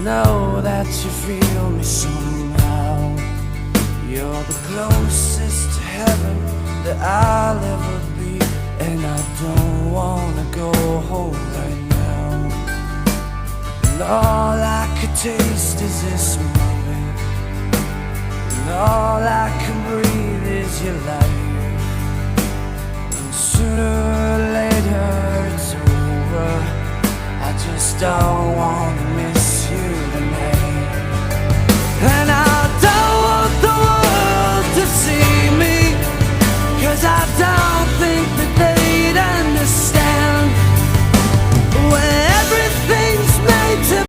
know that you feel me somehow. You're the closest to heaven that I'll ever be, and I don't wanna go home right now. And all I could taste is this moment, and all I can breathe is your life. And sooner or later it's over, I just don't wanna miss